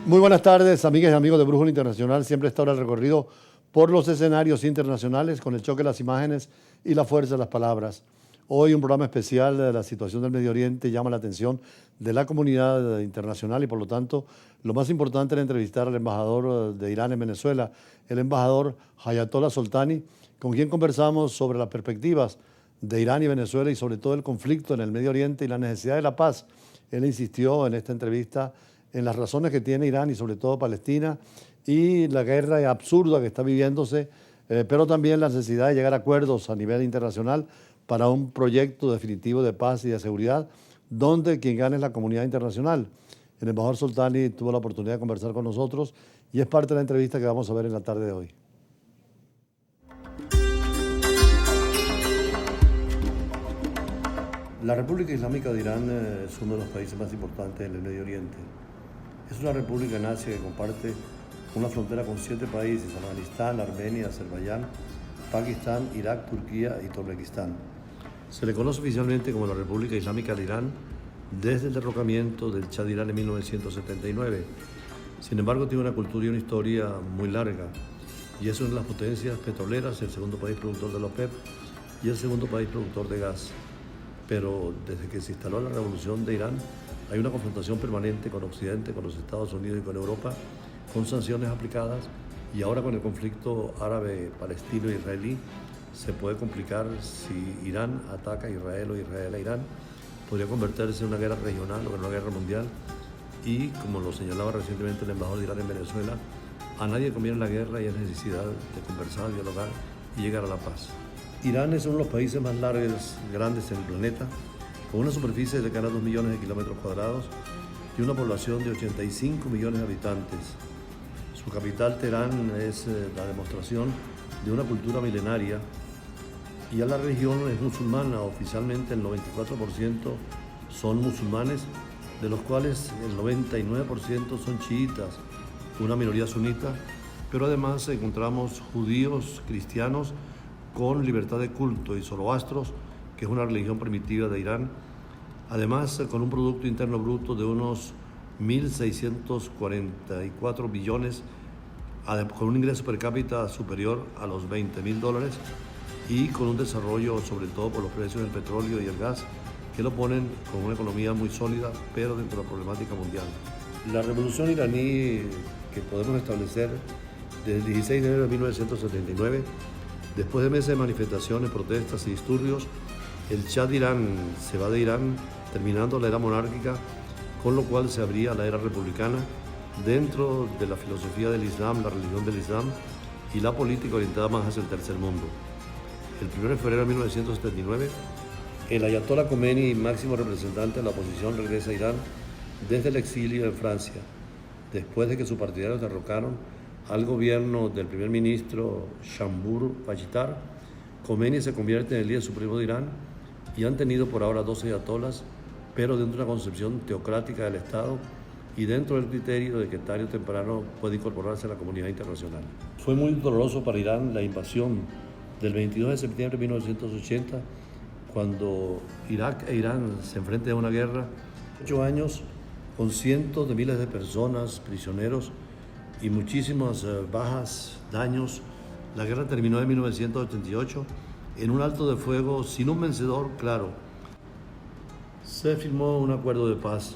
Muy buenas tardes, amigas y amigos de Brújula Internacional. Siempre está ahora el recorrido por los escenarios internacionales con el choque de las imágenes y la fuerza de las palabras. Hoy un programa especial de la situación del Medio Oriente llama la atención de la comunidad internacional y por lo tanto lo más importante era entrevistar al embajador de Irán en Venezuela, el embajador Ayatollah Soltani, con quien conversamos sobre las perspectivas de Irán y Venezuela y sobre todo el conflicto en el Medio Oriente y la necesidad de la paz. Él insistió en esta entrevista en las razones que tiene Irán y sobre todo Palestina y la guerra absurda que está viviéndose, pero también la necesidad de llegar a acuerdos a nivel internacional para un proyecto definitivo de paz y de seguridad, donde quien gane es la comunidad internacional. El embajador Soltani tuvo la oportunidad de conversar con nosotros y es parte de la entrevista que vamos a ver en la tarde de hoy. La República Islámica de Irán es uno de los países más importantes en el Medio Oriente. Es una república en Asia que comparte una frontera con 7 países: Afganistán, Armenia, Azerbaiyán, Pakistán, Irak, Turquía y Turkmenistán. Se le conoce oficialmente como la República Islámica de Irán desde el derrocamiento del Shah de Irán en 1979. Sin embargo, tiene una cultura y una historia muy larga y es una de las potencias petroleras, el segundo país productor de la OPEP y el segundo país productor de gas. Pero desde que se instaló la revolución de Irán, hay una confrontación permanente con Occidente, con los Estados Unidos y con Europa, con sanciones aplicadas, y ahora con el conflicto árabe-palestino-israelí se puede complicar si Irán ataca a Israel o Israel a Irán. Podría convertirse en una guerra regional o en una guerra mundial, y como lo señalaba recientemente el embajador de Irán en Venezuela, a nadie conviene la guerra y hay necesidad de conversar, dialogar y llegar a la paz. Irán es uno de los países más largos, grandes en el planeta, con una superficie de cercana a 2 millones de kilómetros cuadrados y una población de 85 millones de habitantes. Su capital, Teherán, es la demostración de una cultura milenaria, y ya la región es musulmana. Oficialmente el 94% son musulmanes, de los cuales el 99% son chiitas, una minoría sunita, pero además encontramos judíos, cristianos, con libertad de culto, y zoroastros, que es una religión primitiva de Irán, además con un Producto Interno Bruto de unos 1.644 billones, con un ingreso per cápita superior a los $20.000 y con un desarrollo sobre todo por los precios del petróleo y el gas, que lo ponen con una economía muy sólida, pero dentro de la problemática mundial. La revolución iraní que podemos establecer desde el 16 de enero de 1979, después de meses de manifestaciones, protestas y disturbios, el Shah de Irán se va de Irán, terminando la era monárquica, con lo cual se abría la era republicana dentro de la filosofía del Islam, la religión del Islam y la política orientada más hacia el tercer mundo. El 1 de febrero de 1979, el Ayatollah Khomeini, máximo representante de la oposición, regresa a Irán desde el exilio en Francia, después de que sus partidarios derrocaron al gobierno del primer ministro Shambur Bajitar. Khomeini se convierte en el líder supremo de Irán y han tenido por ahora 12 ayatolas, pero dentro de una concepción teocrática del Estado y dentro del criterio de que tarde o temprano puede incorporarse a la comunidad internacional. Fue muy doloroso para Irán la invasión del 22 de septiembre de 1980, cuando Irak e Irán se enfrentan a una guerra. 8 años con cientos de miles de personas, prisioneros y muchísimas bajas, daños. La guerra terminó en 1988 en un alto de fuego sin un vencedor claro. Se firmó un acuerdo de paz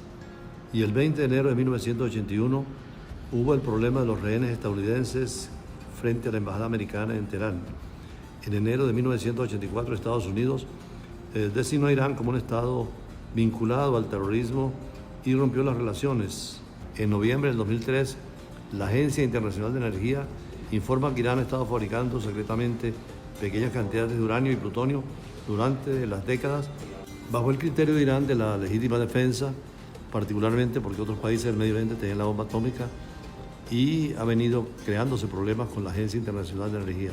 y el 20 de enero de 1981 hubo el problema de los rehenes estadounidenses frente a la embajada americana en Teherán. En enero de 1984 Estados Unidos designó a Irán como un estado vinculado al terrorismo y rompió las relaciones. En noviembre del 2003, la Agencia Internacional de Energía informa que Irán ha estado fabricando secretamente pequeñas cantidades de uranio y plutonio durante las décadas, bajo el criterio de Irán de la legítima defensa, particularmente porque otros países del Medio Oriente tenían la bomba atómica, y ha venido creándose problemas con la Agencia Internacional de Energía.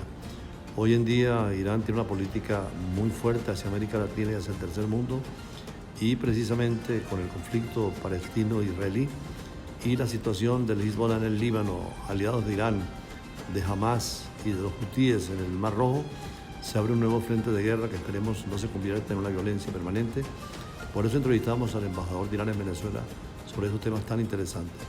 Hoy en día Irán tiene una política muy fuerte hacia América Latina y hacia el tercer mundo, y precisamente con el conflicto palestino-israelí y la situación del Hezbollah en el Líbano, aliados de Irán, de Hamas y de los hutíes en el Mar Rojo, se abre un nuevo frente de guerra que esperemos no se convierta en una violencia permanente. Por eso entrevistamos al embajador de Irán en Venezuela sobre estos temas tan interesantes.